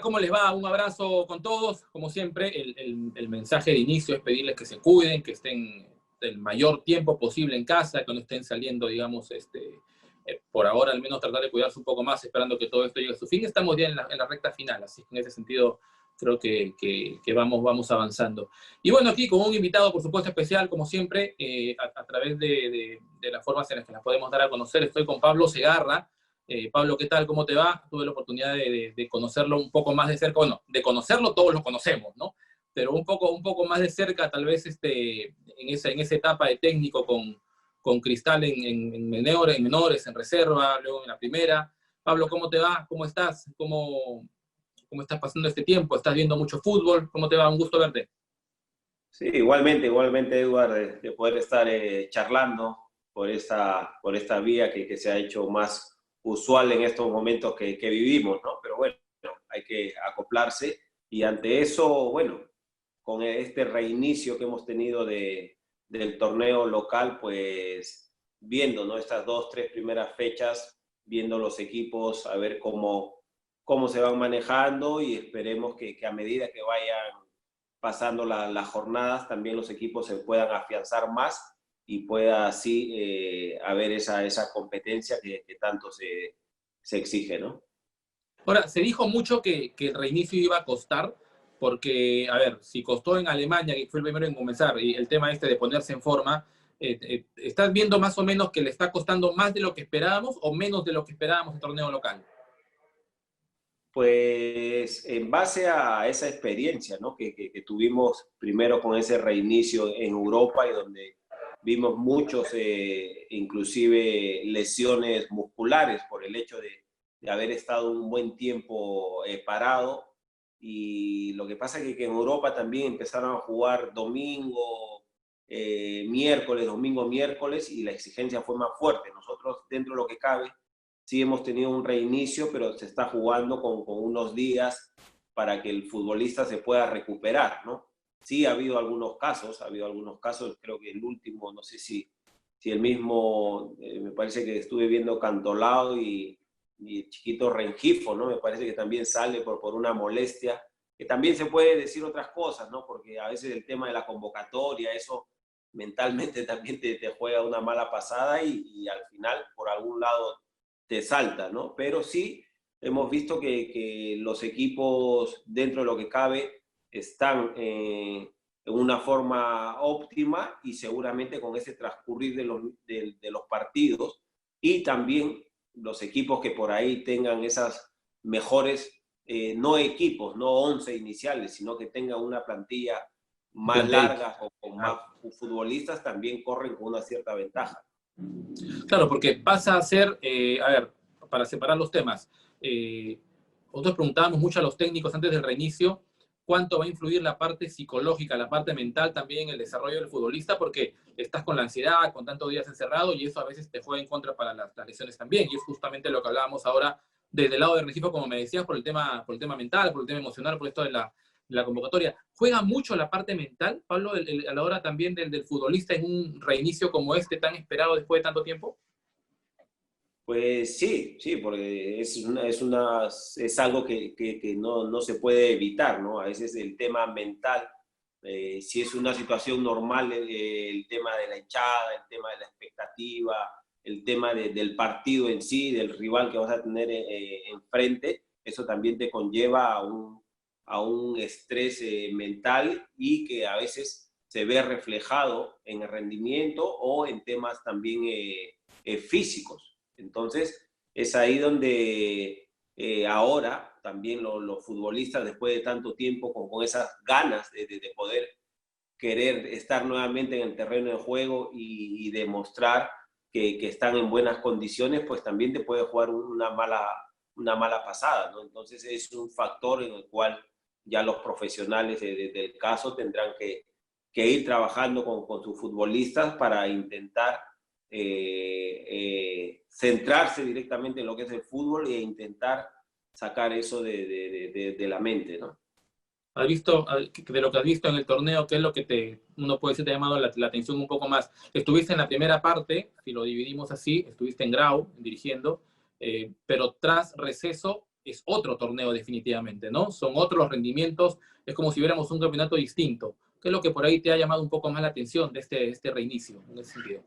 ¿cómo les va? Un abrazo con todos. Como siempre, el mensaje de inicio es pedirles que se cuiden, que estén el mayor tiempo posible en casa, que no estén saliendo, digamos, por ahora al menos tratar de cuidarse un poco más, esperando que todo esto llegue a su fin. Estamos ya en la recta final, así que en ese sentido creo que vamos avanzando. Y bueno, aquí con un invitado, por supuesto, especial, como siempre, a través de las formas en las que las podemos dar a conocer. Estoy con Pablo Segarra. Pablo, ¿qué tal? ¿Cómo te va? Tuve la oportunidad de conocerlo un poco más de cerca. Bueno, de conocerlo todos lo conocemos, ¿no? Pero un poco más de cerca, tal vez en esa etapa de técnico con Cristal en menores, en reserva, luego en la primera. Pablo, ¿cómo te va? ¿Cómo estás? ¿Cómo estás pasando este tiempo? ¿Estás viendo mucho fútbol? ¿Cómo te va? Un gusto verte. Sí, igualmente, Eduardo, de poder estar charlando por esta vía que se ha hecho más usual en estos momentos que vivimos, ¿no? Pero bueno, hay que acoplarse y ante eso, bueno, con este reinicio que hemos tenido del torneo local, pues viendo, ¿no? Estas 2, 3 primeras fechas, viendo los equipos, a ver cómo se van manejando y esperemos que a medida que vayan pasando las jornadas, también los equipos se puedan afianzar más y pueda así haber esa competencia que tanto se exige, ¿no? Ahora, se dijo mucho que el reinicio iba a costar, porque, a ver, si costó en Alemania, que fue el primero en comenzar, y el tema de ponerse en forma, ¿estás viendo más o menos que le está costando más de lo que esperábamos o menos de lo que esperábamos en torneo local? Pues en base a esa experiencia, ¿no? que tuvimos primero con ese reinicio en Europa y donde vimos muchos, inclusive lesiones musculares por el hecho de haber estado un buen tiempo parado. Y lo que pasa es que en Europa también empezaron a jugar domingo, miércoles, y la exigencia fue más fuerte. Nosotros, dentro de lo que cabe, sí hemos tenido un reinicio, pero se está jugando con unos días para que el futbolista se pueda recuperar, ¿no? Sí ha habido algunos casos, creo que el último, no sé si el mismo, me parece que estuve viendo Cantolao y el chiquito Rengifo, ¿no? Me parece que también sale por una molestia, que también se puede decir otras cosas, ¿no? Porque a veces el tema de la convocatoria, eso mentalmente también te juega una mala pasada y al final, por algún lado, te salta, ¿no? Pero sí hemos visto que los equipos, dentro de lo que cabe, están en una forma óptima y seguramente con ese transcurrir de los partidos y también los equipos que por ahí tengan esas mejores, no equipos, no 11 iniciales, sino que tengan una plantilla más larga o con más futbolistas, también corren con una cierta ventaja. Claro, porque pasa a ser, a ver, para separar los temas, nosotros preguntábamos mucho a los técnicos antes del reinicio cuánto va a influir la parte psicológica, la parte mental también en el desarrollo del futbolista, porque estás con la ansiedad, con tantos días encerrado, y eso a veces te juega en contra para las lesiones también, y es justamente lo que hablábamos ahora desde el lado del Recife, como me decías, por el tema mental, por el tema emocional, por esto de la convocatoria. ¿Juega mucho la parte mental, Pablo, a la hora también del futbolista en un reinicio como este tan esperado después de tanto tiempo? Pues sí, porque es algo que no se puede evitar, ¿no? A veces el tema mental, si es una situación normal, el tema de la hinchada, el tema de la expectativa, el tema del partido en sí, del rival que vas a tener enfrente, eso también te conlleva a un estrés mental y que a veces se ve reflejado en el rendimiento o en temas también físicos. Entonces, es ahí donde ahora también los futbolistas, después de tanto tiempo, con esas ganas de poder querer estar nuevamente en el terreno de juego y demostrar que están en buenas condiciones, pues también te puede jugar una mala pasada, ¿no? Entonces, es un factor en el cual ya los profesionales del caso tendrán que ir trabajando con sus futbolistas para intentar centrarse directamente en lo que es el fútbol e intentar sacar eso de la mente, ¿no? ¿Has visto, de lo que has visto en el torneo, qué es lo que uno puede decir te ha llamado la atención un poco más? Estuviste en la primera parte, si lo dividimos así, estuviste en Grau, dirigiendo, pero tras receso es otro torneo definitivamente, ¿no? Son otros los rendimientos, es como si viéramos un campeonato distinto. ¿Qué es lo que por ahí te ha llamado un poco más la atención de este reinicio en ese sentido?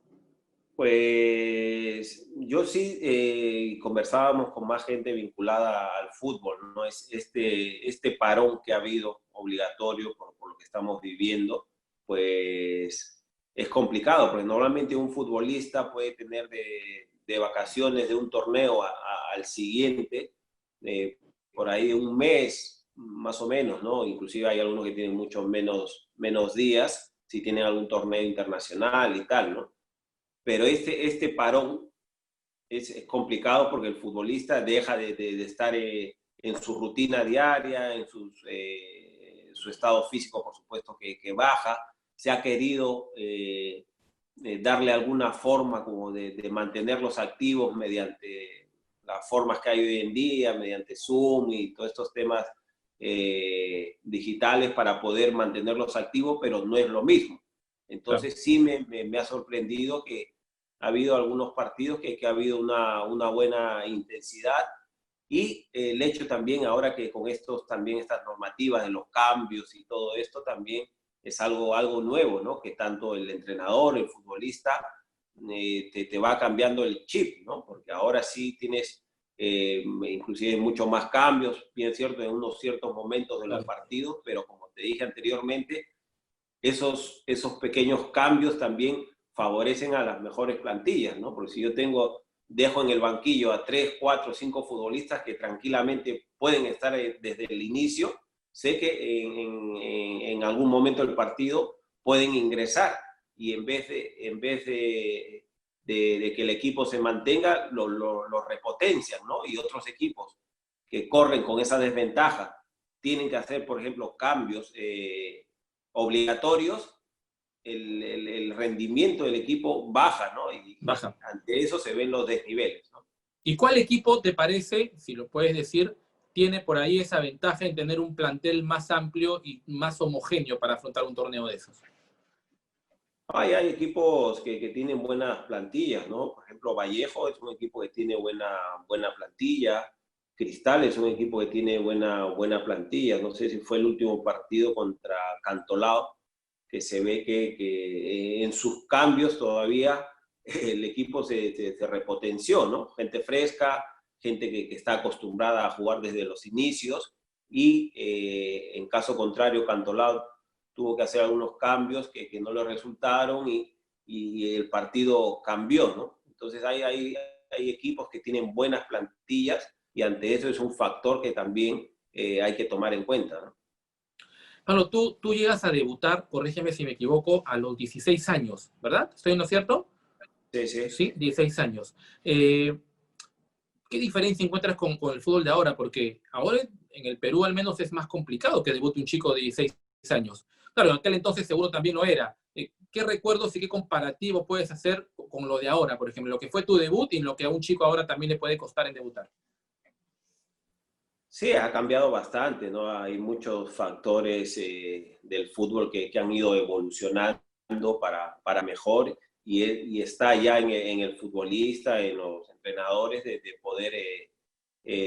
Pues yo sí conversábamos con más gente vinculada al fútbol, ¿no? Es este parón que ha habido obligatorio por lo que estamos viviendo, pues es complicado, porque normalmente un futbolista puede tener de vacaciones de un torneo al siguiente, por ahí un mes más o menos, ¿no? Inclusive hay algunos que tienen muchos menos días, si tienen algún torneo internacional y tal, ¿no? Pero este parón es complicado porque el futbolista deja de estar en su rutina diaria, en su estado físico, por supuesto, que baja. Se ha querido darle alguna forma como de mantenerlos activos mediante las formas que hay hoy en día, mediante Zoom y todos estos temas digitales para poder mantenerlos activos, pero no es lo mismo. Entonces Claro. sí me ha sorprendido que ha habido algunos partidos que ha habido una buena intensidad y el hecho también ahora que con también estas normativas de los cambios y todo esto también es algo nuevo, ¿no? Que tanto el entrenador, el futbolista, te va cambiando el chip, ¿no? Porque ahora sí tienes inclusive mucho más cambios, bien cierto, en unos ciertos momentos de los Claro. partidos, pero como te dije anteriormente, esos pequeños cambios también favorecen a las mejores plantillas, ¿no? Porque si yo dejo en el banquillo a 3, 4, 5 futbolistas que tranquilamente pueden estar desde el inicio, sé que en algún momento del partido pueden ingresar y en vez de que el equipo se mantenga, lo repotencian, ¿no? Y otros equipos que corren con esa desventaja tienen que hacer, por ejemplo, cambios obligatorios, el rendimiento del equipo baja, ¿no? Y Baja. ante eso se ven los desniveles, ¿no? ¿Y cuál equipo te parece, si lo puedes decir, tiene por ahí esa ventaja en tener un plantel más amplio y más homogéneo para afrontar un torneo de esos? Hay equipos que tienen buenas plantillas, ¿no? Por ejemplo, Vallejo es un equipo que tiene buena plantilla. Cristal es un equipo que tiene buena plantilla. No sé si fue el último partido contra Cantolao, que se ve que en sus cambios todavía el equipo se repotenció, ¿no? Gente fresca, gente que está acostumbrada a jugar desde los inicios y en caso contrario, Cantolao tuvo que hacer algunos cambios que no le resultaron y el partido cambió, ¿no? Entonces hay equipos que tienen buenas plantillas y ante eso es un factor que también hay que tomar en cuenta, ¿no? Pablo, tú llegas a debutar, corrígeme si me equivoco, a los 16 años, ¿verdad? ¿Estoy en lo cierto? Sí, sí. Sí, 16 años. ¿Qué diferencia encuentras con el fútbol de ahora? Porque ahora en el Perú al menos es más complicado que debute un chico de 16 años. Claro, en aquel entonces seguro también lo era. ¿Qué recuerdos y qué comparativo puedes hacer con lo de ahora, por ejemplo, lo que fue tu debut y lo que a un chico ahora también le puede costar en debutar? Sí, ha cambiado bastante, ¿no? Hay muchos factores del fútbol que han ido evolucionando para mejor y está ya en el futbolista, en los entrenadores de poder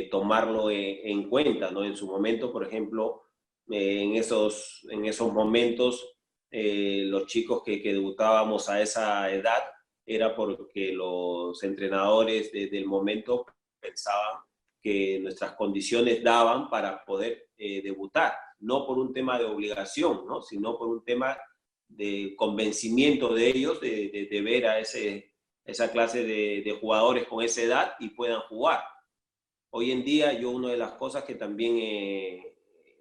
tomarlo en cuenta, ¿no? En su momento, por ejemplo, en esos momentos, los chicos que debutábamos a esa edad era porque los entrenadores del momento pensaban que nuestras condiciones daban para poder debutar, no por un tema de obligación, ¿no? Sino por un tema de convencimiento de ellos de ver a esa clase de jugadores con esa edad y puedan jugar. Hoy en día yo una de las cosas que también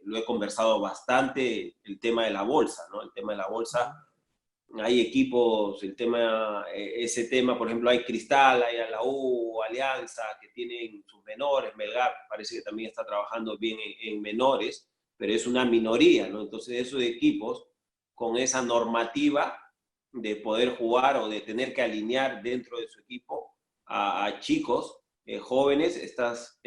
lo he conversado bastante, el tema de la bolsa, ¿no? El tema de la bolsa, hay equipos, ese tema, por ejemplo, hay Cristal, hay a la U, Alianza, que tienen sus menores, Melgar parece que también está trabajando bien en menores, pero es una minoría, ¿no? Entonces esos equipos con esa normativa de poder jugar o de tener que alinear dentro de su equipo a chicos jóvenes, estás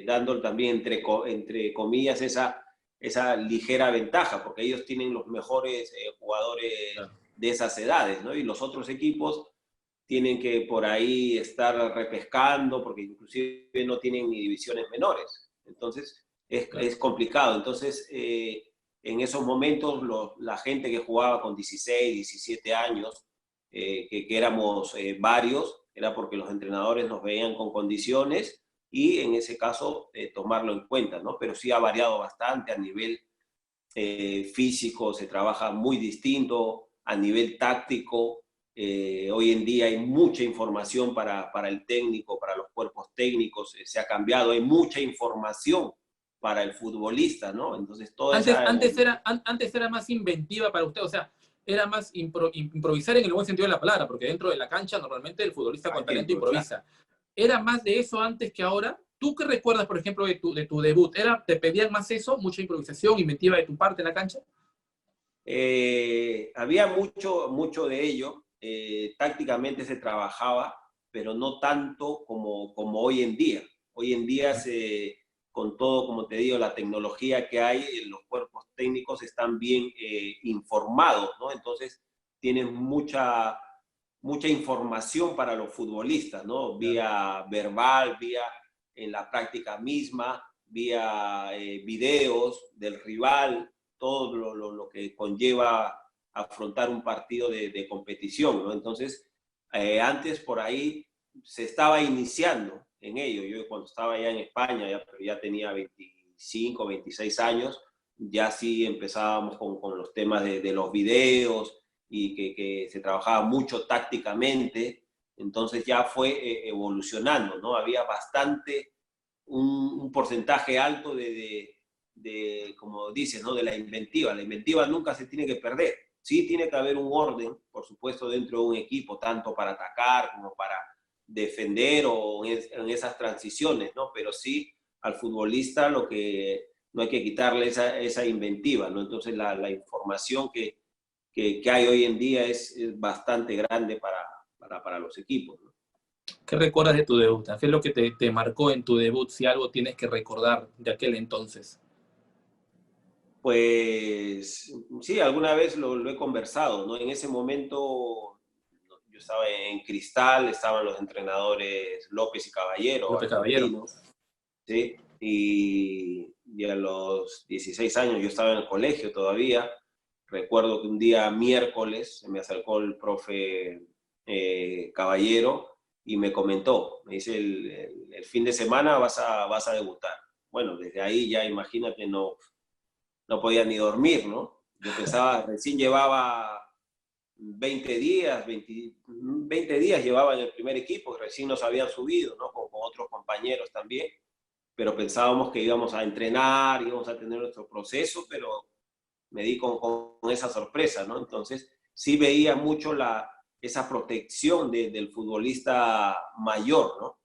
dando también entre comillas esa ligera ventaja, porque ellos tienen los mejores jugadores Claro. de esas edades, ¿no? Y los otros equipos tienen que por ahí estar repescando, porque inclusive no tienen ni divisiones menores. Entonces, Claro. es complicado. Entonces, en esos momentos, la gente que jugaba con 16, 17 años, que éramos varios, era porque los entrenadores nos veían con condiciones y en ese caso tomarlo en cuenta, ¿no? Pero sí ha variado bastante a nivel físico, se trabaja muy distinto, a nivel táctico. Hoy en día hay mucha información para el técnico, para los cuerpos técnicos, se ha cambiado, hay mucha información para el futbolista, ¿no? Entonces, toda Antes, esa antes, evolución. era, antes era más inventiva para usted, o sea, era más improvisar en el buen sentido de la palabra, porque dentro de la cancha normalmente el futbolista con talento Claro. improvisa. ¿Era más de eso antes que ahora? ¿Tú qué recuerdas, por ejemplo, de tu debut? ¿Te pedían más eso, mucha improvisación, inventiva de tu parte en la cancha? Había mucho de ello, tácticamente se trabajaba, pero no tanto como hoy en día. Hoy en día, con todo, como te digo, la tecnología que hay, los cuerpos técnicos están bien informados, ¿no? Entonces, tienen mucha información para los futbolistas, ¿no? Claro. Vía verbal, vía en la práctica misma, vía videos del rival, todo lo que conlleva afrontar un partido de competición, ¿no? Entonces, antes por ahí se estaba iniciando en ello. Yo cuando estaba allá en España, pero ya tenía 25, 26 años, ya sí empezábamos con los temas de los videos y que se trabajaba mucho tácticamente, entonces ya fue evolucionando, ¿no? Había bastante, un porcentaje alto como dices, ¿no? De la inventiva. La inventiva nunca se tiene que perder. Sí tiene que haber un orden, por supuesto, dentro de un equipo, tanto para atacar como para defender o en esas transiciones, ¿no? Pero sí, al futbolista lo que no hay que quitarle esa inventiva, ¿no? Entonces la información que hay hoy en día es bastante grande para los equipos, ¿no? ¿Qué recuerdas de tu debut? ¿Qué es lo que te marcó en tu debut? Si algo tienes que recordar de aquel entonces. Pues sí, alguna vez lo he conversado, ¿no? En ese momento yo estaba en Cristal, estaban los entrenadores López y Caballero, López Caballero. argentinos, ¿sí? Y a los 16 años yo estaba en el colegio todavía. Recuerdo que un día miércoles se me acercó el profe Caballero y me comentó, me dice, el fin de semana vas a debutar. Bueno, desde ahí ya imagínate, no podía ni dormir, ¿no? Yo pensaba, recién llevaba 20 días, 20 días llevaba en el primer equipo, recién nos habían subido, ¿no? Con otros compañeros también, pero pensábamos que íbamos a entrenar, íbamos a tener nuestro proceso, pero me di con esa sorpresa, ¿no? Entonces, sí veía mucho esa protección del futbolista mayor, ¿no?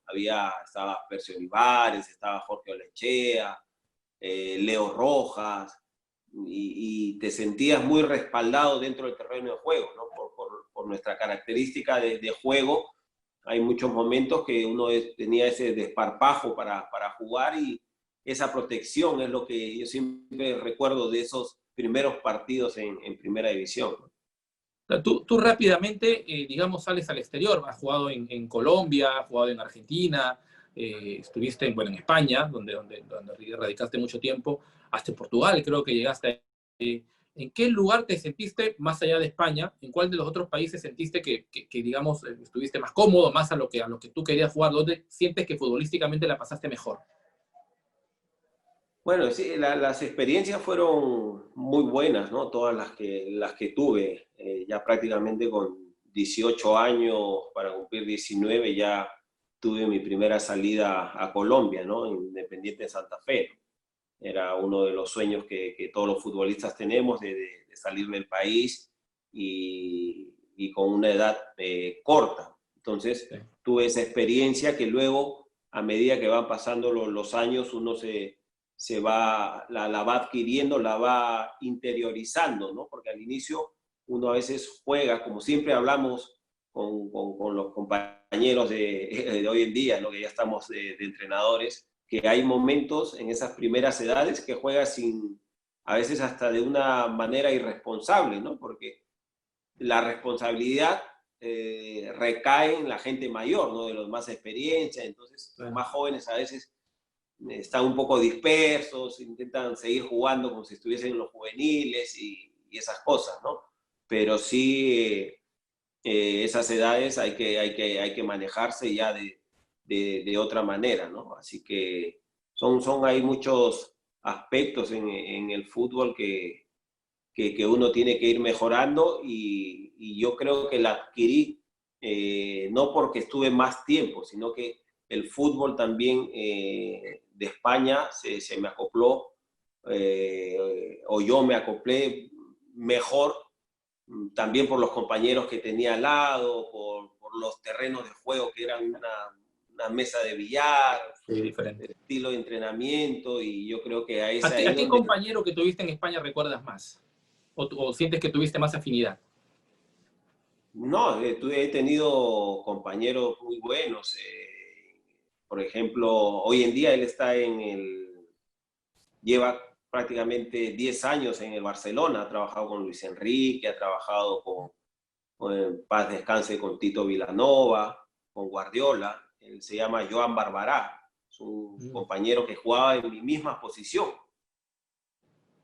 Estaba Percio Olivares, estaba Jorge Olechea, Leo Rojas, y te sentías muy respaldado dentro del terreno de juego, ¿no? Por nuestra característica de juego, hay muchos momentos que uno tenía ese desparpajo para jugar y esa protección es lo que yo siempre recuerdo de esos primeros partidos en primera división. Tú rápidamente, digamos, sales al exterior. Has jugado en Colombia, has jugado en Argentina, estuviste en España, donde radicaste mucho tiempo, hasta en Portugal, creo que llegaste. ¿En qué lugar te sentiste más allá de España? ¿En cuál de los otros países sentiste que digamos, estuviste más cómodo, más a lo que tú querías jugar? ¿Dónde sientes que futbolísticamente la pasaste mejor? Bueno, sí, las experiencias fueron muy buenas, ¿no? Todas las que tuve, ya prácticamente con 18 años para cumplir 19 ya tuve mi primera salida a Colombia, ¿no? Independiente de Santa Fe. Era uno de los sueños que todos los futbolistas tenemos de salir del país y con una edad corta. Entonces, Sí. tuve esa experiencia que luego, a medida que van pasando los años, uno la va adquiriendo, la va interiorizando, ¿no? Porque al inicio uno a veces juega, como siempre hablamos con los compañeros de hoy en día, ¿no? Que ya estamos de entrenadores, que hay momentos en esas primeras edades que juegas a veces hasta de una manera irresponsable, ¿no? Porque la responsabilidad recae en la gente mayor, ¿no? De los más experiencia, entonces los Claro. más jóvenes a veces están un poco dispersos, intentan seguir jugando como si estuviesen en los juveniles y esas cosas, ¿no? Pero sí, esas edades hay que manejarse ya de otra manera, ¿no? Así que hay muchos aspectos en el fútbol que uno tiene que ir mejorando y yo creo que la adquirí no porque estuve más tiempo, sino que el fútbol también de España se me acopló o yo me acoplé mejor también por los compañeros que tenía al lado, por los terrenos de juego que eran una mesa de billar, Sí, diferente. el estilo de entrenamiento y yo creo que ¿A es qué, ahí a qué donde... compañero que tuviste en España recuerdas más? ¿O sientes que tuviste más afinidad? No, he tenido compañeros muy buenos. Por ejemplo, hoy en día él está lleva prácticamente 10 años en el Barcelona, ha trabajado con Luis Enrique, ha trabajado con paz descanse con Tito Vilanova, con Guardiola. Él se llama Joan Barbará, es un compañero que jugaba en mi misma posición,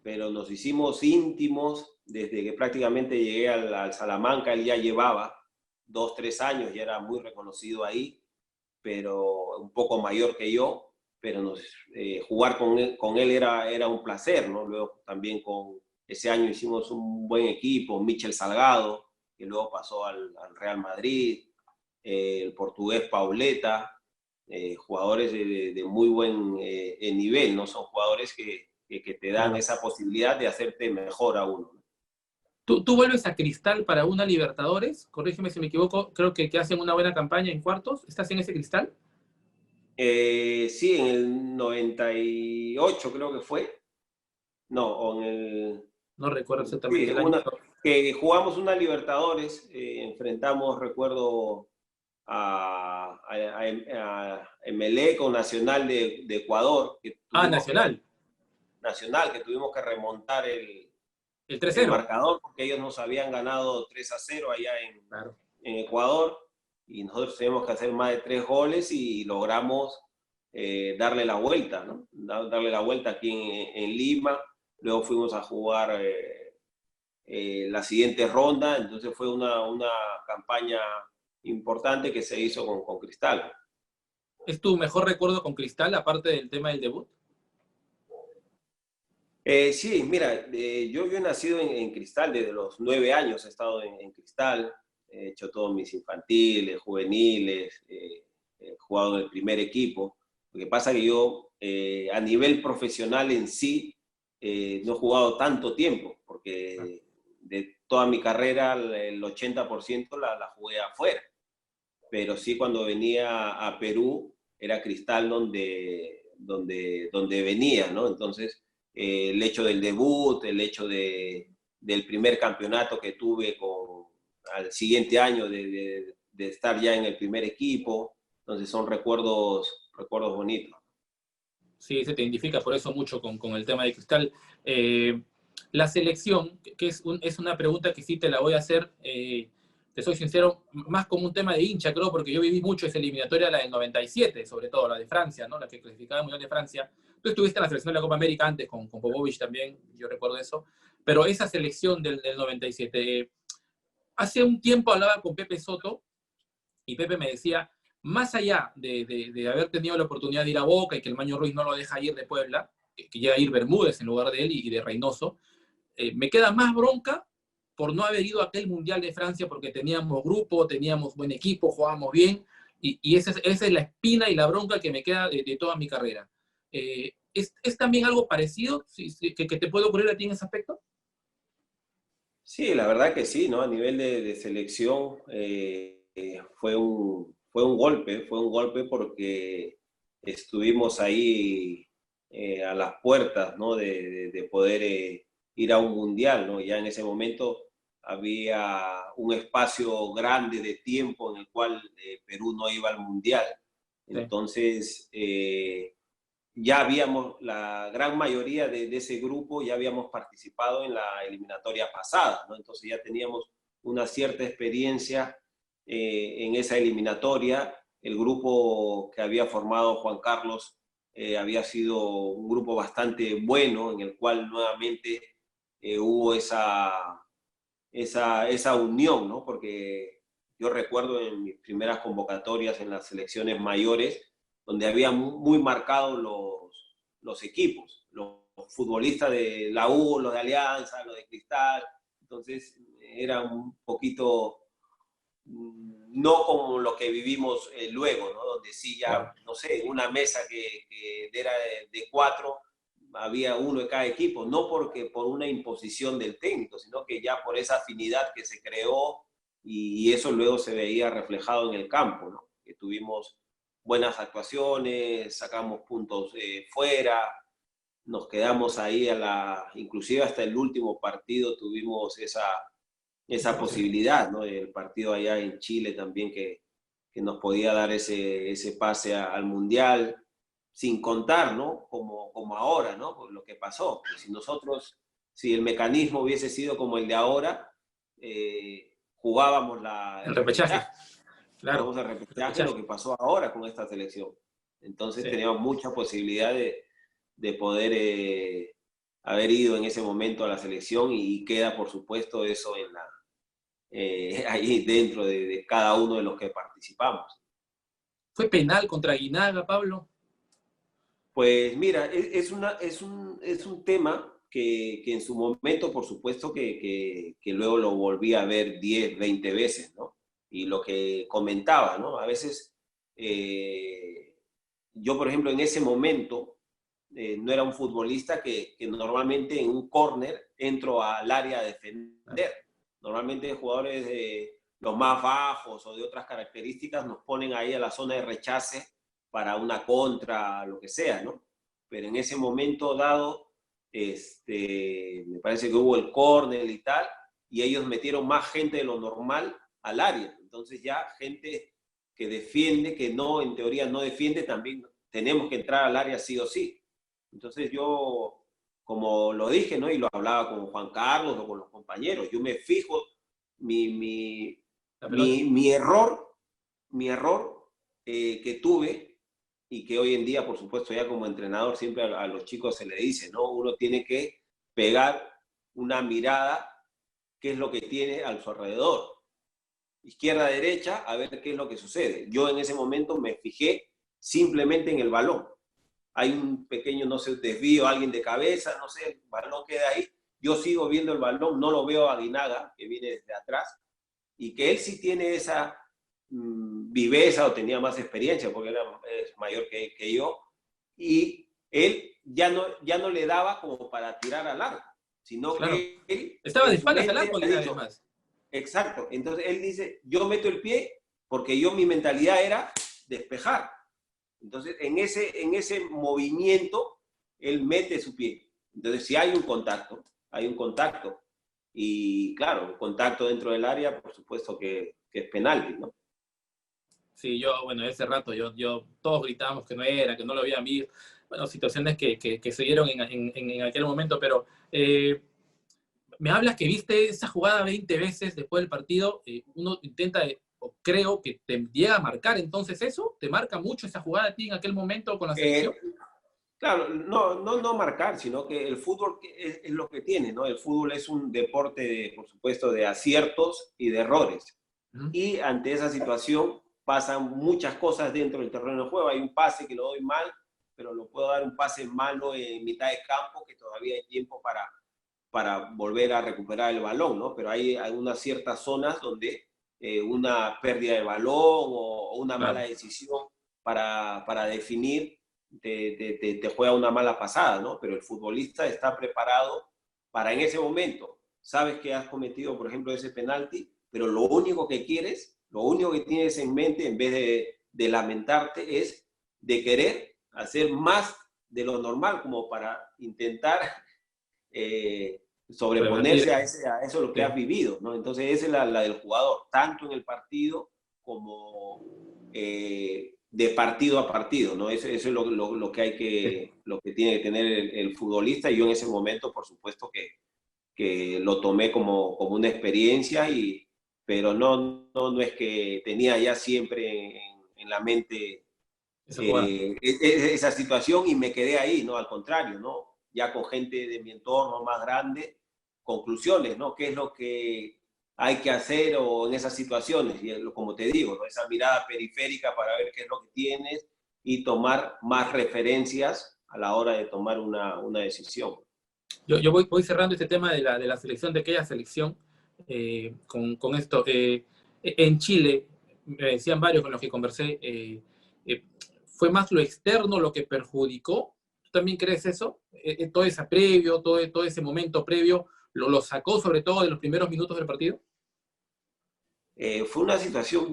pero nos hicimos íntimos desde que prácticamente llegué al Salamanca. Él ya llevaba 2, 3 años, ya era muy reconocido ahí, pero un poco mayor que yo, pero jugar con él era un placer, ¿no? Luego también ese año hicimos un buen equipo, Michel Salgado, que luego pasó al Real Madrid, el portugués Pauleta, jugadores de muy buen nivel, ¿no? Son jugadores que te dan Claro. esa posibilidad de hacerte mejor a uno. ¿Tú vuelves a Cristal para una Libertadores? Corrígeme si me equivoco, creo que hacen una buena campaña en cuartos. ¿Estás en ese Cristal? Sí, en el 98 creo que fue. No, o en el... No recuerdo Sí, exactamente el año. que jugamos una Libertadores, enfrentamos, recuerdo, a Emelec o Nacional de Ecuador, Ah, Nacional, Nacional, que tuvimos que remontar el el 3-0. marcador porque ellos nos habían ganado 3-0 allá Claro. en Ecuador y nosotros teníamos que hacer más de 3 goles y logramos darle la vuelta, ¿no? Darle la vuelta aquí en Lima. Luego fuimos a jugar la siguiente ronda, entonces fue una campaña importante que se hizo con Cristal. ¿Es tu mejor recuerdo con Cristal, aparte del tema del debut? Sí, mira, yo he nacido en Cristal, desde los 9 años he estado en Cristal, he hecho todos mis infantiles, juveniles, he jugado en el primer equipo. Lo que pasa es que yo a nivel profesional en sí no he jugado tanto tiempo, porque de toda mi carrera el 80% la jugué afuera, pero sí cuando venía a Perú era Cristal donde venía, ¿no? Entonces el hecho del debut, el hecho del primer campeonato que tuve al siguiente año de estar ya en el primer equipo. Entonces son recuerdos bonitos. Sí, se te identifica por eso mucho con el tema de Cristal. La selección, que es una pregunta que sí te la voy a hacer, te soy sincero, más como un tema de hincha, creo, porque yo viví mucho esa eliminatoria, la del 97, sobre todo, la de Francia, ¿no? La que clasificaba el Mundial de Francia. Tú estuviste en la selección de la Copa América antes, con Popovich también, yo recuerdo eso, pero esa selección del 97, hace un tiempo hablaba con Pepe Soto, y Pepe me decía, más allá de haber tenido la oportunidad de ir a Boca y que el Maño Ruiz no lo deja ir de Puebla, que llega a ir Bermúdez en lugar de él y de Reynoso, me queda más bronca por no haber ido a aquel Mundial de Francia porque teníamos grupo, teníamos buen equipo, jugábamos bien, y esa es la espina y la bronca que me queda de toda mi carrera. ¿Es también algo parecido que te puede ocurrir a ti en ese aspecto? Sí, la verdad que sí, ¿no? A nivel de selección fue un golpe porque estuvimos ahí a las puertas, ¿no? De poder ir a un mundial, ¿no? Ya en ese momento había un espacio grande de tiempo en el cual Perú no iba al mundial. Sí. Entonces, ya habíamos, la gran mayoría de ese grupo ya habíamos participado en la eliminatoria pasada, ¿no? Entonces ya teníamos una cierta experiencia en esa eliminatoria. El grupo que había formado Juan Carlos había sido un grupo bastante bueno, en el cual nuevamente hubo esa unión, ¿no? Porque yo recuerdo en mis primeras convocatorias en las selecciones mayores, donde había muy marcados los equipos, los futbolistas de la U, los de Alianza, los de Cristal. Entonces era un poquito no como lo que vivimos luego, ¿no? Donde sí ya, Claro. no sé, una mesa que era de 4, había uno de cada equipo, no porque por una imposición del técnico, sino que ya por esa afinidad que se creó y eso luego se veía reflejado en el campo, ¿no? Que tuvimos buenas actuaciones, sacamos puntos fuera, nos quedamos ahí inclusive hasta el último partido tuvimos esa posibilidad, ¿no? El partido allá en Chile también que nos podía dar ese pase al Mundial, sin contar, ¿no? Como ahora, ¿no? Por lo que pasó. Si el mecanismo hubiese sido como el de ahora, jugábamos El el repechaje, repechaje. claro. Jugamos el El repechaje, lo repechaje. que pasó ahora con esta selección. Entonces Sí. teníamos mucha posibilidad de poder haber ido en ese momento a la selección y queda, por supuesto, eso ahí dentro de cada uno de los que participamos. ¿Fue penal contra Guinaga, Pablo? Pues mira, es un tema que en su momento, por supuesto, que luego lo volví a ver 10 20 veces, ¿no? Y lo que comentaba, ¿no? A veces, yo, por ejemplo, en ese momento, no era un futbolista que normalmente en un córner entro al área a defender. Normalmente jugadores de los más bajos o de otras características nos ponen ahí a la zona de rechace para una contra, lo que sea, ¿no? Pero en ese momento dado, me parece que hubo el córner y tal, y ellos metieron más gente de lo normal al área. Entonces ya gente que defiende, que no, en teoría no defiende, también tenemos que entrar al área sí o sí. Entonces yo, como lo dije, ¿no? Y lo hablaba con Juan Carlos o con los compañeros, yo me fijo mi, mi, La pelota. mi error que tuve y que hoy en día, por supuesto, ya como entrenador siempre a los chicos se le dice, ¿no? Uno tiene que pegar una mirada, qué es lo que tiene a su alrededor. Izquierda, derecha, a ver qué es lo que sucede. Yo en ese momento me fijé simplemente en el balón. Hay un pequeño, no sé, desvío, alguien de cabeza, no sé, el balón queda ahí. Yo sigo viendo el balón, no lo veo a Guinaga, que viene desde atrás, y que él sí tiene esa viveza o tenía más experiencia, porque es mayor que yo, y él ya no le daba como para tirar al arco, sino Claro. que él Estaba de en su espaldas al mente arco, ha Guinaga, dicho, además. exacto, entonces él dice, yo meto el pie porque mi mentalidad era despejar. Entonces, en ese movimiento, él mete su pie. Entonces, si hay un contacto, hay un contacto. Y claro, un contacto dentro del área, por supuesto que es penalti, ¿no? Sí, yo, bueno, ese rato todos gritábamos que no era, que no lo habían visto. Bueno, situaciones que se dieron en aquel momento, pero me hablas que viste esa jugada 20 veces después del partido, uno intenta, o creo que te llega a marcar entonces eso, ¿te marca mucho esa jugada a ti en aquel momento con la selección? Eh, claro, no marcar, sino que el fútbol es lo que tiene, ¿no? El fútbol es un deporte, por supuesto, de aciertos y de errores. ¿Mm? Y ante esa situación pasan muchas cosas dentro del terreno de juego. Hay un pase que lo doy mal, pero lo puedo dar un pase malo en mitad de campo, que todavía hay tiempo para volver a recuperar el balón, ¿no? Pero hay algunas ciertas zonas donde una pérdida de balón o una mala Claro, decisión para definir te juega una mala pasada, ¿no? Pero el futbolista está preparado para en ese momento. Sabes que has cometido, por ejemplo, ese penalti, pero lo único que quieres, lo único que tienes en mente, en vez de lamentarte, es de querer hacer más de lo normal, como para intentar sobreponerse revertir. a eso lo que has Sí. vivido, ¿no? Entonces esa es la del jugador, tanto en el partido como de partido a partido, ¿no? Eso es lo que Sí. lo que tiene que tener el futbolista y yo en ese momento, por supuesto, que lo tomé como una experiencia, pero no es que tenía ya siempre en la mente esa situación y me quedé ahí, ¿no? Al contrario, ¿no? Ya con gente de mi entorno más grande, conclusiones, ¿no? ¿Qué es lo que hay que hacer o en esas situaciones? Y como te digo, ¿no? Esa mirada periférica para ver qué es lo que tienes y tomar más referencias a la hora de tomar una decisión. Yo voy cerrando este tema de la selección, de aquella selección, con esto. En Chile, me decían varios con los que conversé, ¿fue más lo externo lo que perjudicó? ¿Tú también crees eso? Todo ese previo, todo ese momento previo, ¿lo sacó sobre todo de los primeros minutos del partido? Fue una situación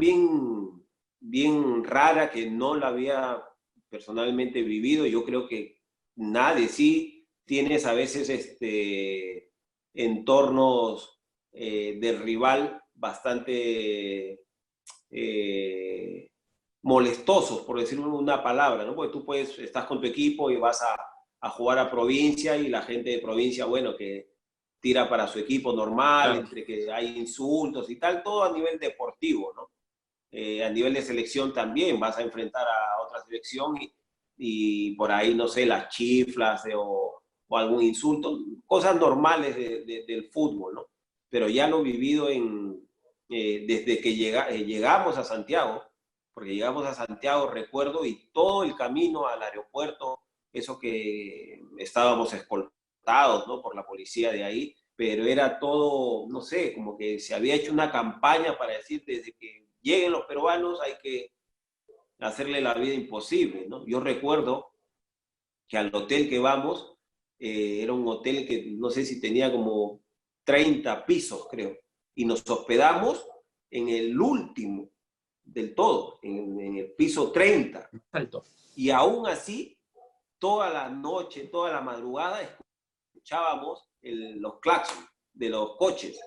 bien rara que no la había personalmente vivido. Yo creo que nadie, sí tienes a veces entornos del rival bastante molestosos, por decirlo una palabra, ¿no? Porque tú estás con tu equipo y vas a jugar a provincia y la gente de provincia, bueno, que tira para su equipo normal, Claro. entre que hay insultos y tal, todo a nivel deportivo, ¿no? A nivel de selección también vas a enfrentar a otra selección y por ahí, no sé, las chiflas o algún insulto, cosas normales del fútbol, ¿no? Pero ya lo vivido desde que llegamos a Santiago, porque llegamos a Santiago, recuerdo, y todo el camino al aeropuerto, eso que estábamos escoltados, ¿no? Por la policía de ahí, pero era todo, no sé, como que se había hecho una campaña para decir desde que lleguen los peruanos hay que hacerle la vida imposible, ¿no? Yo recuerdo que al hotel que vamos, era un hotel que no sé si tenía como 30 pisos, creo, y nos hospedamos en el último del todo, en el piso 30. Alto. Y aún así, toda la noche, toda la madrugada, escuchábamos los claxons de los coches.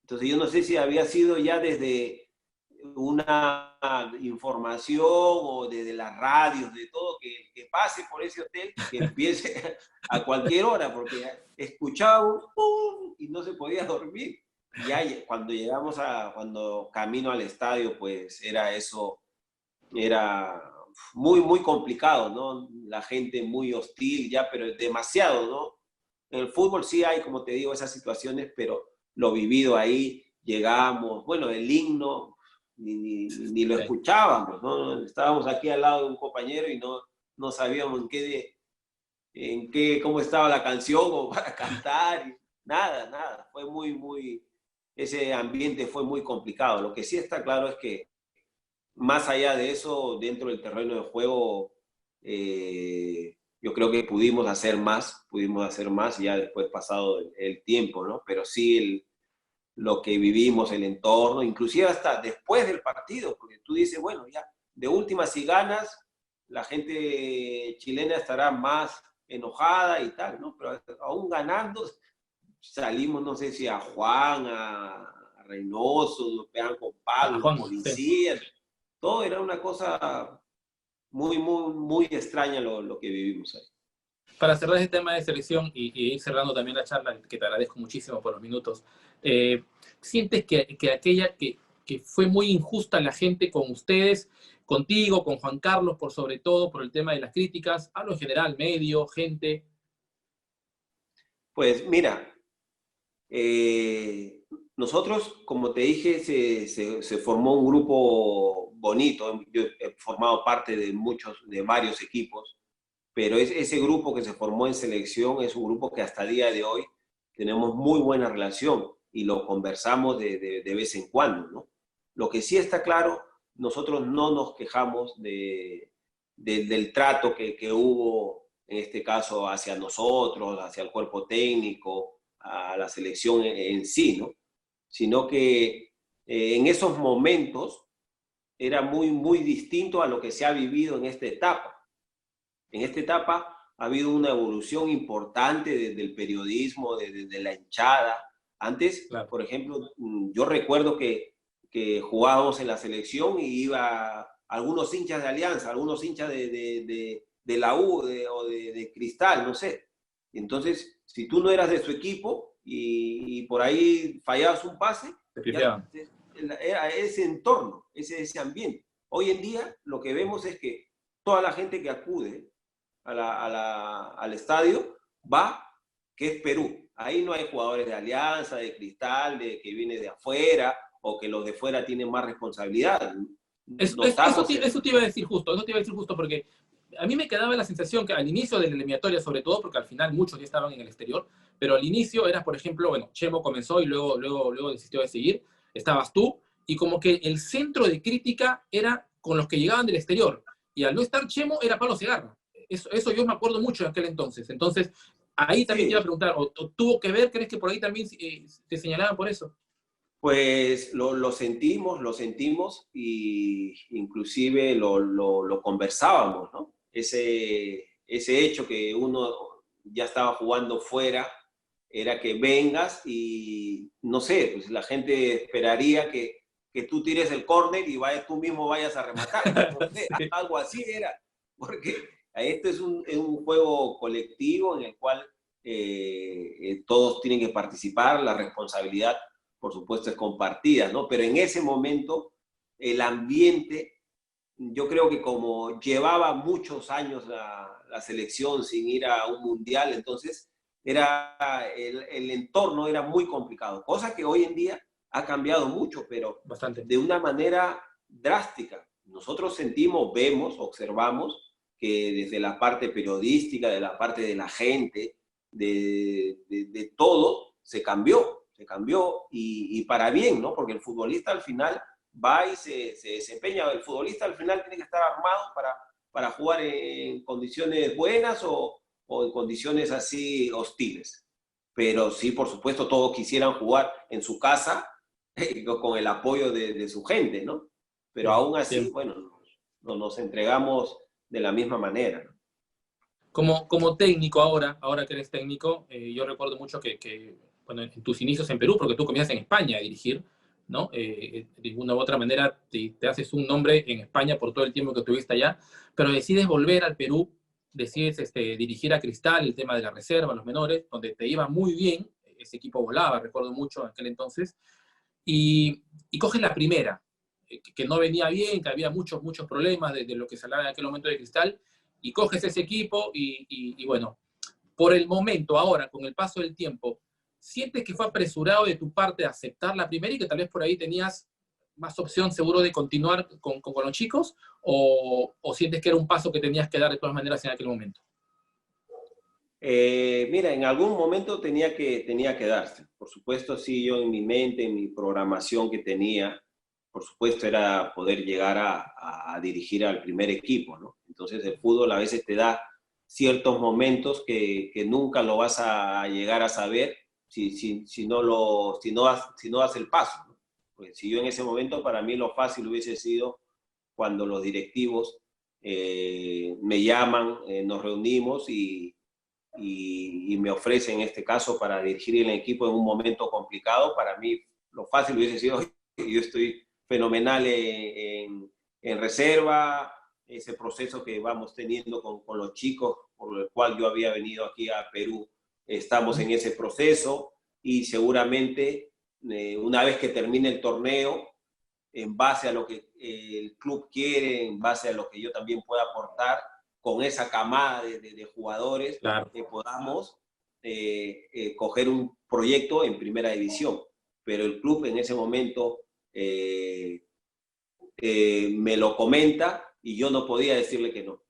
Entonces yo no sé si había sido ya desde una información o desde las radios, de todo, que pase por ese hotel, que empiece a cualquier hora, porque escuchábamos y no se podía dormir. Ya cuando camino al estadio, pues era eso, era muy complicado, ¿no? La gente muy hostil ya, pero demasiado, ¿no? En el fútbol sí hay, como te digo, esas situaciones, pero lo vivido ahí, llegamos, bueno, el himno, ni lo escuchábamos, ¿no? Estábamos aquí al lado de un compañero y no sabíamos cómo estaba la canción o para cantar, nada, fue ese ambiente fue muy complicado. Lo que sí está claro es que más allá de eso, dentro del terreno de juego, yo creo que pudimos hacer más ya después pasado el tiempo, ¿no? Pero sí lo que vivimos, el entorno, inclusive hasta después del partido, porque tú dices, bueno, ya, de última si ganas, la gente chilena estará más enojada y tal, ¿no? Pero aún ganando, salimos, no sé si a Juan, a Reynoso, nos pegan con palos, los Juan, sí. policías, todo era una cosa muy extraña lo que vivimos ahí. Para cerrar este tema de selección y ir cerrando también la charla, que te agradezco muchísimo por los minutos, ¿sientes que aquella que fue muy injusta la gente con ustedes, contigo, con Juan Carlos, por sobre todo por el tema de las críticas, hablo en general, medio, gente? Pues mira, nosotros, como te dije, se formó un grupo bonito. Yo he formado parte de varios equipos, pero ese grupo que se formó en selección es un grupo que hasta el día de hoy tenemos muy buena relación y lo conversamos de vez en cuando, ¿no? Lo que sí está claro, nosotros no nos quejamos del trato que hubo, en este caso, hacia nosotros, hacia el cuerpo técnico, a la selección en sí, ¿no? Sino que en esos momentos era muy distinto a lo que se ha vivido en esta etapa. En esta etapa ha habido una evolución importante desde el periodismo, desde la hinchada. Antes, Claro. por ejemplo, yo recuerdo que jugábamos en la selección y iba algunos hinchas de Alianza, algunos hinchas de la U o de Cristal, no sé. Entonces, si tú no eras de su equipo y por ahí fallabas un pase, ya era ese entorno, ese ambiente. Hoy en día lo que vemos es que toda la gente que acude al estadio va, que es Perú. Ahí no hay jugadores de Alianza, de Cristal, que viene de afuera, o que los de fuera tienen más responsabilidad. Eso te iba a decir justo, porque a mí me quedaba la sensación que al inicio de la eliminatoria, sobre todo, porque al final muchos ya estaban en el exterior, pero al inicio era, por ejemplo, bueno, Chemo comenzó y luego desistió de seguir, estabas tú, y como que el centro de crítica era con los que llegaban del exterior, y al no estar Chemo era Pablo Segarra. Eso yo me acuerdo mucho en aquel entonces. Entonces, ahí también te iba a Sí, preguntar, ¿o tuvo que ver, crees que por ahí también te señalaban por eso? pues lo sentimos y inclusive lo conversábamos, ¿no? Ese hecho que uno ya estaba jugando fuera era que vengas y, no sé, pues la gente esperaría que tú tires el córner y tú mismo vayas a rematar. No sé, Sí. algo así era, porque esto es un juego colectivo en el cual todos tienen que participar, la responsabilidad por supuesto es compartida, ¿no? Pero en ese momento el ambiente, yo creo que como llevaba muchos años la selección sin ir a un mundial, entonces el entorno era muy complicado, cosa que hoy en día ha cambiado mucho, pero Bastante. de una manera drástica. Nosotros sentimos, vemos, observamos que desde la parte periodística, de la parte de la gente, de todo, se cambió y para bien, ¿no? Porque el futbolista al final va y se desempeña. El futbolista al final tiene que estar armado para jugar en condiciones buenas o en condiciones así hostiles. Pero sí, por supuesto, todos quisieran jugar en su casa con el apoyo de su gente, ¿no? Pero Sí, aún así, bien. bueno, nos entregamos de la misma manera, ¿no? Como técnico ahora que eres técnico, yo recuerdo mucho bueno, en tus inicios en Perú, porque tú comienzas en España a dirigir, ¿no? De una u otra manera te haces un nombre en España por todo el tiempo que tuviste allá, pero decides volver al Perú, decides dirigir a Cristal, el tema de la reserva, los menores, donde te iba muy bien, ese equipo volaba, recuerdo mucho en aquel entonces, y coges la primera, que no venía bien, que había muchos problemas de lo que se hablaba en aquel momento de Cristal, y coges ese equipo y bueno, por el momento, ahora, con el paso del tiempo, ¿sientes que fue apresurado de tu parte aceptar la primera y que tal vez por ahí tenías más opción seguro de continuar con los chicos? ¿O sientes que era un paso que tenías que dar de todas maneras en aquel momento? Mira, en algún momento tenía que darse. Por supuesto, sí, yo en mi mente, en mi programación que tenía, por supuesto, era poder llegar a dirigir al primer equipo, ¿no? Entonces, el fútbol a veces te da ciertos momentos que nunca lo vas a llegar a saber si no das el paso, ¿no? Pues si yo en ese momento, para mí lo fácil hubiese sido cuando los directivos me llaman, nos reunimos y me ofrece en este caso para dirigir el equipo en un momento complicado. Para mí lo fácil hubiese sido, yo estoy fenomenal en reserva, ese proceso que vamos teniendo con los chicos, por el cual yo había venido aquí a Perú, estamos en ese proceso y seguramente una vez que termine el torneo, en base a lo que el club quiere, en base a lo que yo también pueda aportar, con esa camada de jugadores, Claro. podamos coger un proyecto en primera división. Pero el club en ese momento me lo comenta y yo no podía decirle que no.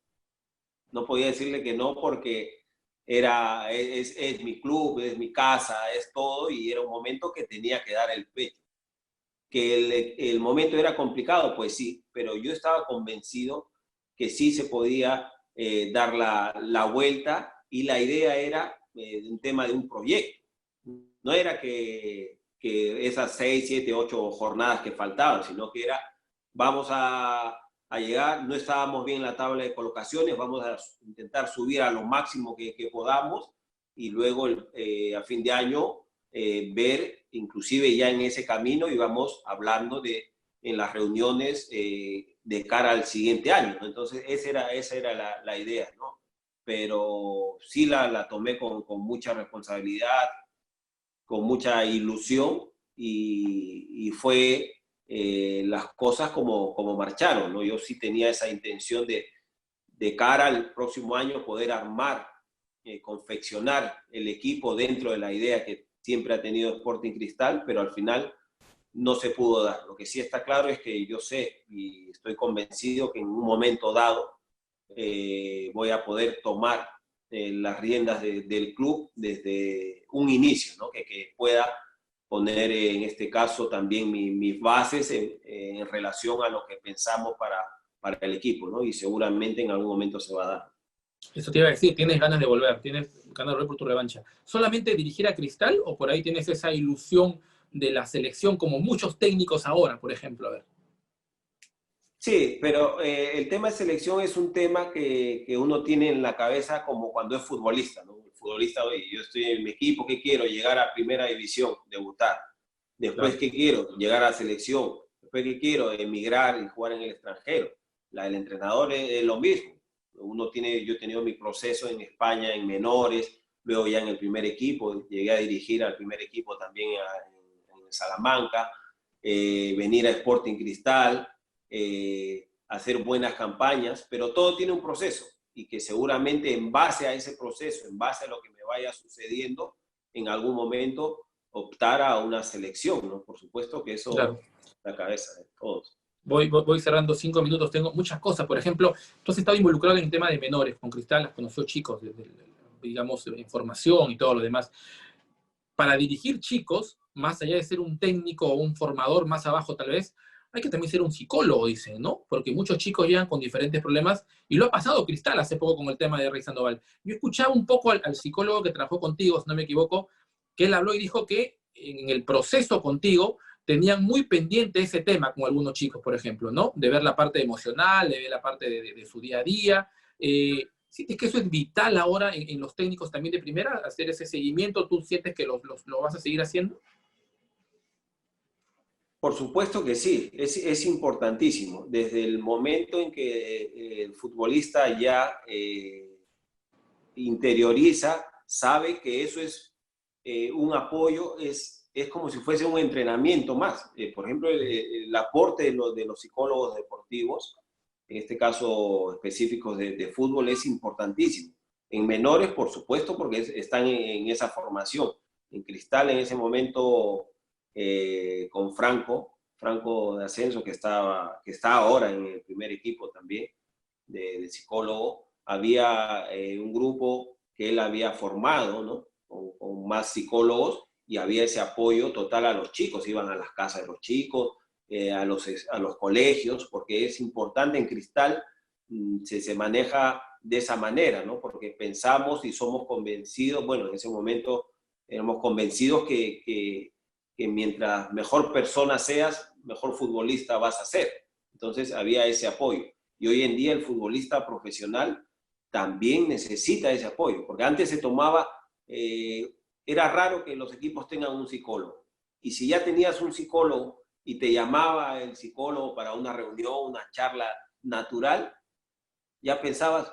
No podía decirle que no porque es mi club, es mi casa, es todo y era un momento que tenía que dar el pecho. Que el momento era complicado, pues sí, pero yo estaba convencido que sí se podía dar la vuelta y la idea era un tema de un proyecto. No era que esas 6, 7, 8 jornadas que faltaban, sino que era vamos a llegar, no estábamos bien en la tabla de colocaciones, vamos a intentar subir a lo máximo que podamos y luego a fin de año ver, inclusive ya en ese camino íbamos hablando en las reuniones de cara al siguiente año, ¿no? Entonces esa era la idea, ¿no? Pero sí la tomé con mucha responsabilidad, con mucha ilusión y fue las cosas como marcharon, ¿no? Yo sí tenía esa intención de cara al próximo año poder armar, confeccionar el equipo dentro de la idea que siempre ha tenido Sporting Cristal, pero al final no se pudo dar. Lo que sí está claro es que yo sé y estoy convencido que en un momento dado voy a poder tomar las riendas del club desde un inicio, ¿no? Que pueda poner en este caso también mis bases en relación a lo que pensamos para el equipo, ¿no? Y seguramente en algún momento se va a dar. Eso te iba a decir, tienes ganas de volver, tienes ganas de volver por tu revancha. ¿Solamente dirigir a Cristal o por ahí tienes esa ilusión de la selección como muchos técnicos ahora, por ejemplo? A ver. Sí, pero el tema de selección es un tema que uno tiene en la cabeza como cuando es futbolista, ¿no? El futbolista, oye, yo estoy en mi equipo, ¿qué quiero? Llegar a primera división, debutar. Después, Claro. ¿qué quiero? Llegar a selección. Después, ¿qué quiero? Emigrar y jugar en el extranjero. El entrenador es lo mismo. Yo he tenido mi proceso en España en menores, luego ya en el primer equipo, llegué a dirigir al primer equipo también en Salamanca, venir a Sporting Cristal, hacer buenas campañas, pero todo tiene un proceso y que seguramente en base a ese proceso, en base a lo que me vaya sucediendo, en algún momento optar a una selección, ¿no? Por supuesto que eso Claro. es la cabeza de todos. Voy cerrando 5 minutos, tengo muchas cosas. Por ejemplo, tú has estado involucrado en el tema de menores, con Cristal, has conocido chicos, digamos, de formación y todo lo demás. Para dirigir chicos, más allá de ser un técnico o un formador más abajo tal vez, hay que también ser un psicólogo, dicen, ¿no? Porque muchos chicos llegan con diferentes problemas y lo ha pasado Cristal hace poco con el tema de Rey Sandoval. Yo escuchaba un poco al psicólogo que trabajó contigo, si no me equivoco, que él habló y dijo que en el proceso contigo tenían muy pendiente ese tema con algunos chicos, por ejemplo, ¿no? De ver la parte emocional, de ver la parte de su día a día. ¿Sientes que eso es vital ahora en los técnicos también de primera, hacer ese seguimiento? ¿Tú sientes que lo vas a seguir haciendo? Por supuesto que sí, es importantísimo. Desde el momento en que el futbolista ya interioriza, sabe que eso es un apoyo, es como si fuese un entrenamiento más. Por ejemplo, el aporte de los psicólogos deportivos, en este caso específicos de fútbol, es importantísimo. En menores, por supuesto, porque están en esa formación. En Cristal, en ese momento, con Franco de Ascenso, que está ahora en el primer equipo también, de psicólogo, había un grupo que él había formado, ¿no? Con más psicólogos, y había ese apoyo total a los chicos, iban a las casas de los chicos, a los colegios, porque es importante en Cristal, se maneja de esa manera, ¿no? Porque pensamos y somos convencidos, bueno, en ese momento éramos convencidos que mientras mejor persona seas, mejor futbolista vas a ser. Entonces había ese apoyo. Y hoy en día el futbolista profesional también necesita ese apoyo, porque antes se tomaba, era raro que los equipos tengan un psicólogo. Y si ya tenías un psicólogo y te llamaba el psicólogo para una reunión, una charla natural, ya pensabas,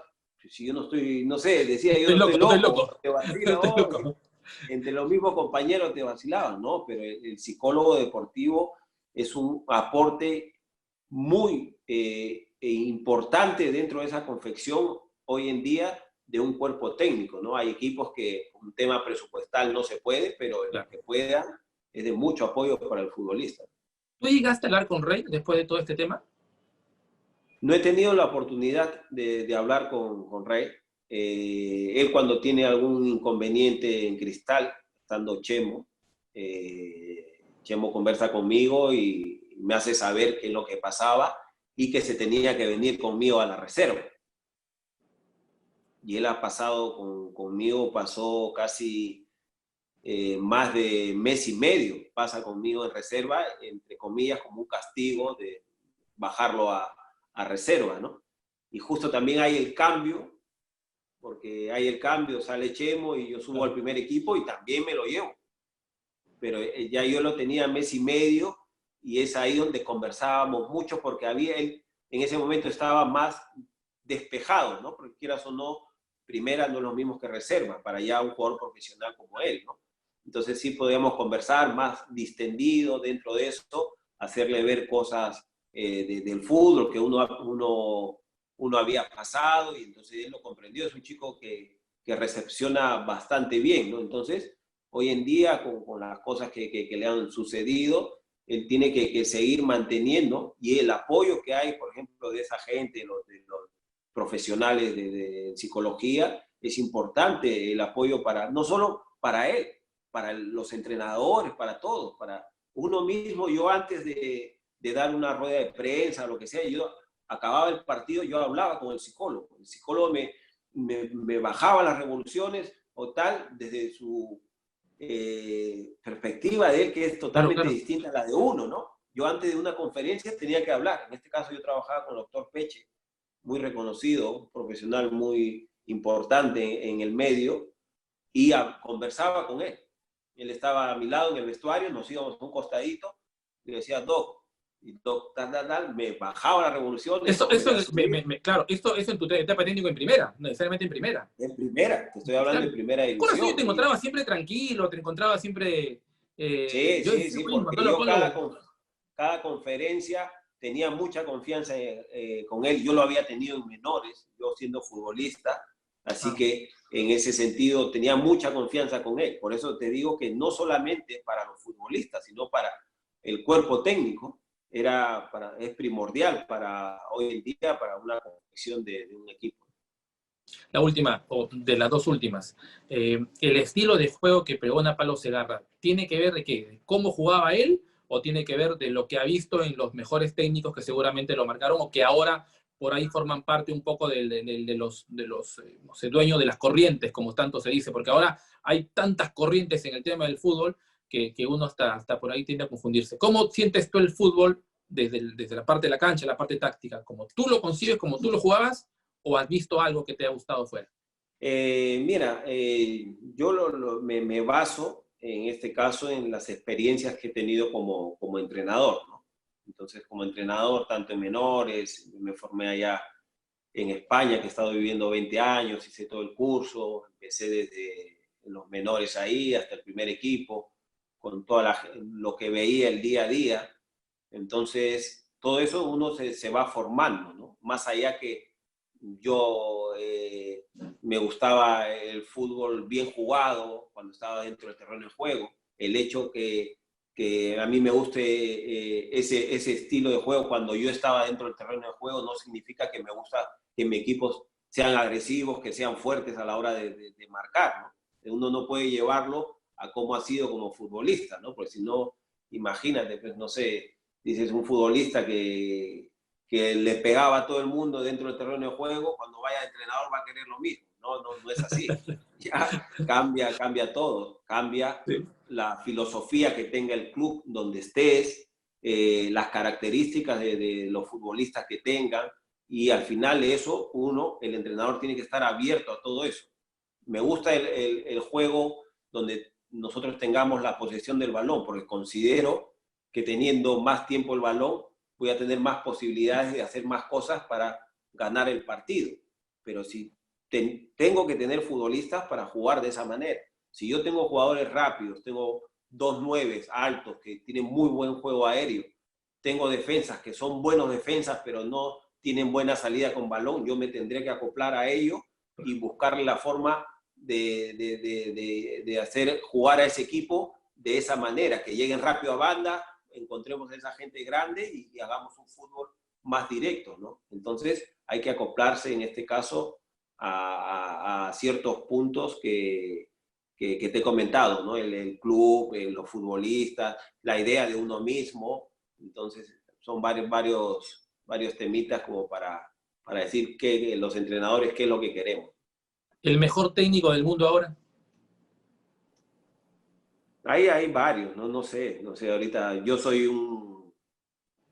si yo no estoy, no sé, decía yo Estoy no estoy loco, estoy loco, loco. te vacila, Estoy oh, loco. entre los mismos compañeros te vacilaban, ¿no? Pero el psicólogo deportivo es un aporte muy importante dentro de esa confección hoy en día de un cuerpo técnico, ¿no? Hay equipos que un tema presupuestal no se puede, pero en los Claro. que puedan es de mucho apoyo para el futbolista. ¿Tú llegaste a hablar con Rey después de todo este tema? No he tenido la oportunidad de hablar con Rey. Él cuando tiene algún inconveniente en Cristal, estando Chemo, Chemo conversa conmigo y me hace saber qué es lo que pasaba y que se tenía que venir conmigo a la reserva. Y él ha pasado conmigo, pasó casi más de mes y medio, pasa conmigo en reserva, entre comillas, como un castigo de bajarlo a reserva, ¿no? Y justo también hay el cambio, porque hay el cambio, sale Chemo y yo subo al primer equipo y también me lo llevo. Pero ya yo lo tenía mes y medio y es ahí donde conversábamos mucho porque él en ese momento estaba más despejado, ¿no? Porque quieras o no, primera no es lo mismo que reserva para ya un jugador profesional como él, ¿no? Entonces sí podíamos conversar más distendido dentro de esto, hacerle ver cosas del fútbol que uno uno había pasado y entonces él lo comprendió. Es un chico que recepciona bastante bien, ¿no? Entonces, hoy en día, con las cosas que le han sucedido, él tiene que seguir manteniendo, y el apoyo que hay, por ejemplo, de esa gente, de los profesionales de psicología, es importante el apoyo no solo para él, para los entrenadores, para todos, para uno mismo. Yo antes de dar una rueda de prensa, lo que sea, yo acababa el partido, yo hablaba con el psicólogo me bajaba las revoluciones o tal, desde su perspectiva de él, que es Claro, totalmente claro. distinta a la de uno, ¿no? Yo antes de una conferencia tenía que hablar. En este caso yo trabajaba con el doctor Peche, muy reconocido, un profesional muy importante en el medio, y conversaba con él. Él estaba a mi lado en el vestuario, nos íbamos a un costadito, y le decía, Doc, y Doc, tal, me bajaba las revoluciones, Eso, Doc, me eso, voy a subir. claro, esto en tu etapa técnico en primera, no necesariamente en primera. En primera, te estoy hablando de Claro. primera Con razón yo división. te encontraba siempre tranquilo, te encontraba siempre... Sí, yo sí, decía sí, lo mismo, porque Pablo, yo Pablo, cada conferencia tenía mucha confianza con él. Yo lo había tenido en menores, yo siendo futbolista, así ah, que en ese sentido tenía mucha confianza con él. Por eso te digo que no solamente para los futbolistas, sino para el cuerpo técnico, es primordial para hoy en día, para una confección de un equipo. la última, o de las dos últimas. El estilo de juego que pregona Pablo Segarra, ¿tiene que ver de qué? ¿De cómo jugaba él? ¿O tiene que ver de lo que ha visto en los mejores técnicos que seguramente lo marcaron o que ahora por ahí forman parte un poco de los no sé, dueños de las corrientes, como tanto se dice? Porque ahora hay tantas corrientes en el tema del fútbol que uno hasta por ahí tiende a confundirse. ¿Cómo sientes tú el fútbol desde la parte de la cancha, la parte táctica? ¿Como tú lo concibes, como tú lo jugabas? ¿O has visto algo que te ha gustado fuera? Mira, yo me baso en este caso en las experiencias que he tenido como entrenador, ¿no? Entonces, como entrenador, tanto en menores, me formé allá en España, que he estado viviendo 20 años, hice todo el curso, empecé desde los menores ahí hasta el primer equipo, con lo que veía el día a día. Entonces, todo eso uno se va formando, ¿no? Más allá que yo me gustaba el fútbol bien jugado cuando estaba dentro del terreno de juego. El hecho que a mí me guste ese estilo de juego cuando yo estaba dentro del terreno de juego no significa que me gusta que mis equipos sean agresivos, que sean fuertes a la hora de marcar, ¿no? Uno no puede llevarlo a cómo ha sido como futbolista, ¿no? Porque si no, imagínate, pues no sé, dices un futbolista que le pegaba a todo el mundo dentro del terreno de juego, cuando vaya de entrenador va a querer lo mismo. No es así. Ya cambia todo, cambia Sí. la filosofía que tenga el club donde estés, las características de los futbolistas que tengan, y al final eso, el entrenador tiene que estar abierto a todo eso. Me gusta el juego donde nosotros tengamos la posesión del balón, porque considero que teniendo más tiempo el balón, voy a tener más posibilidades de hacer más cosas para ganar el partido. Pero si tengo que tener futbolistas para jugar de esa manera. Si yo tengo jugadores rápidos, tengo 2 9 altos que tienen muy buen juego aéreo, tengo defensas que son buenos defensas, pero no tienen buena salida con balón, yo me tendré que acoplar a ellos y buscar la forma de hacer jugar a ese equipo de esa manera, que lleguen rápido a banda, encontremos a esa gente grande y hagamos un fútbol más directo, ¿no? Entonces hay que acoplarse en este caso a ciertos puntos que te he comentado, ¿no? El club, los futbolistas, la idea de uno mismo. Entonces son varios temitas como para decir que los entrenadores qué es lo que queremos. ¿El mejor técnico del mundo ahora? Ahí hay varios, no sé, ahorita yo soy un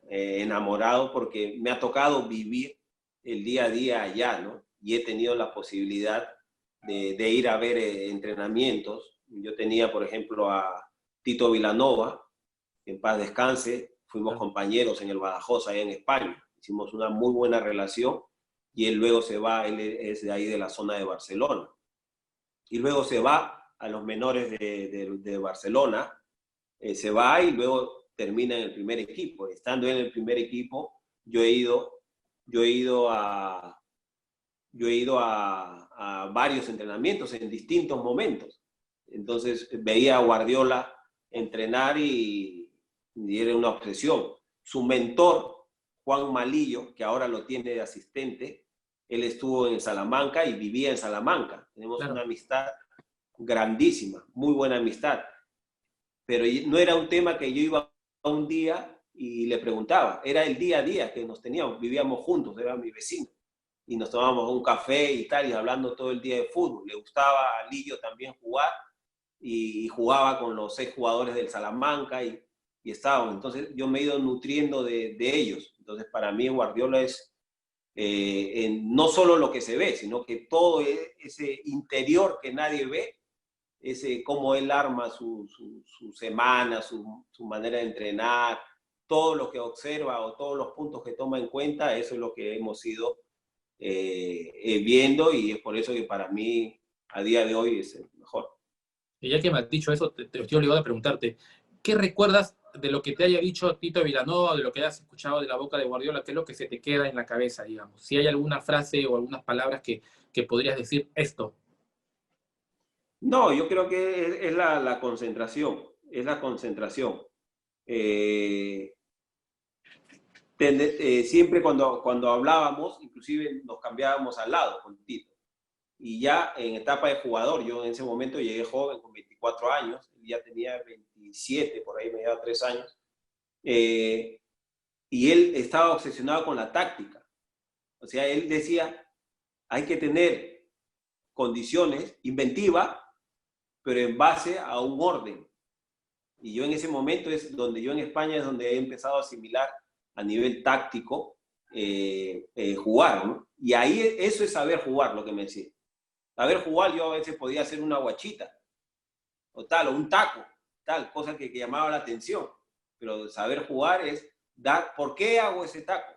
enamorado porque me ha tocado vivir el día a día allá, ¿no? Y he tenido la posibilidad de ir a ver entrenamientos. Yo tenía, por ejemplo, a Tito Vilanova, que en paz descanse, fuimos compañeros en el Badajoz, allá en España. Hicimos una muy buena relación y él luego se va, él es de ahí de la zona de Barcelona. Y luego se va a los menores de Barcelona, se va y luego termina en el primer equipo. Estando en el primer equipo, yo he ido yo he ido a varios entrenamientos en distintos momentos. Entonces veía a Guardiola entrenar y era una obsesión. Su mentor, Juan Malillo, que ahora lo tiene de asistente, él estuvo en Salamanca y vivía en Salamanca. Tenemos una amistad grandísima, muy buena amistad. Pero no era un tema que yo iba a un día y le preguntaba. Era el día a día que nos teníamos, vivíamos juntos, era mi vecino. Y nos tomábamos un café y tal, y hablando todo el día de fútbol. Le gustaba a Lillo también jugar y jugaba con los 6 jugadores del Salamanca y estábamos. Entonces yo me he ido nutriendo de ellos. Entonces para mí Guardiola es no solo lo que se ve, sino que todo ese interior que nadie ve, ese cómo él arma su semana, su manera de entrenar, todo lo que observa o todos los puntos que toma en cuenta, eso es lo que hemos ido viendo, y es por eso que para mí a día de hoy es el mejor. Y ya que me has dicho eso, te estoy obligado a preguntarte, ¿qué recuerdas de lo que te haya dicho Tito Vilanova, de lo que hayas escuchado de la boca de Guardiola? ¿Qué es lo que se te queda en la cabeza, digamos? Si hay alguna frase o algunas palabras que podrías decir esto. No, yo creo que es la concentración, es la concentración. Siempre cuando hablábamos, inclusive nos cambiábamos al lado con Tito. Y ya en etapa de jugador, yo en ese momento llegué joven, con 24 años, ya tenía 27, por ahí me llevaba 3 años, y él estaba obsesionado con la táctica. O sea, él decía, hay que tener condiciones, inventiva, pero en base a un orden. Y yo en ese momento es donde yo en España es donde he empezado a asimilar a nivel táctico jugar, ¿no? Y ahí eso es saber jugar, lo que me decía. Saber jugar, yo a veces podía hacer una guachita, o tal, o un taco, tal, cosa que llamaba la atención. Pero saber jugar es dar, ¿por qué hago ese taco?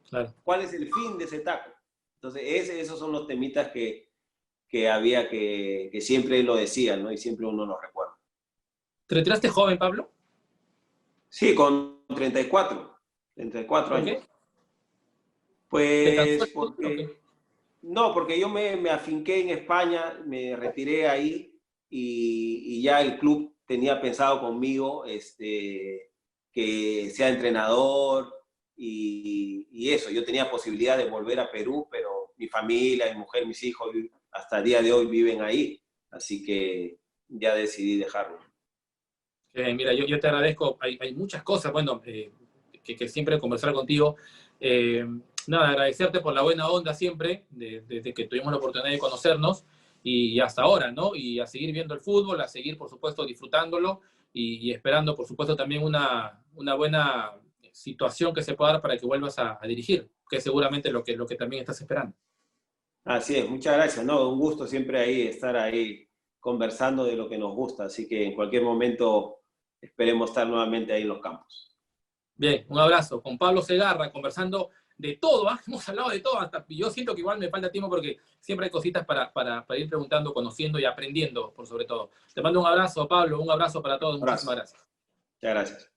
Claro. ¿Cuál es el fin de ese taco? Entonces, esos son los temitas que había que siempre lo decían, ¿no? Y siempre uno los recuerda. ¿Te retiraste joven, Pablo? Sí, con 34 años. ¿Por qué? Pues porque... No, porque yo me afinqué en España, me retiré ahí y ya el club tenía pensado conmigo que sea entrenador y eso. Yo tenía posibilidad de volver a Perú, pero mi familia, mi mujer, mis hijos hasta el día de hoy viven ahí, así que ya decidí dejarlo. Mira, yo te agradezco, hay muchas cosas, bueno, que siempre conversar contigo. Nada, agradecerte por la buena onda siempre, desde que tuvimos la oportunidad de conocernos y hasta ahora, ¿no? Y a seguir viendo el fútbol, a seguir, por supuesto, disfrutándolo y esperando, por supuesto, también una buena situación que se pueda dar para que vuelvas a dirigir, que es seguramente lo que también estás esperando. Así es, muchas gracias, ¿no? Un gusto siempre ahí estar ahí conversando de lo que nos gusta, así que en cualquier momento esperemos estar nuevamente ahí en los campos. Bien, un abrazo. Con Pablo Segarra, conversando de todo, ¿eh? Hemos hablado de todo, hasta yo siento que igual me falta tiempo porque siempre hay cositas para ir preguntando, conociendo y aprendiendo, por sobre todo. Te mando un abrazo, Pablo, un abrazo para todos, muchísimas gracias. Muchas gracias.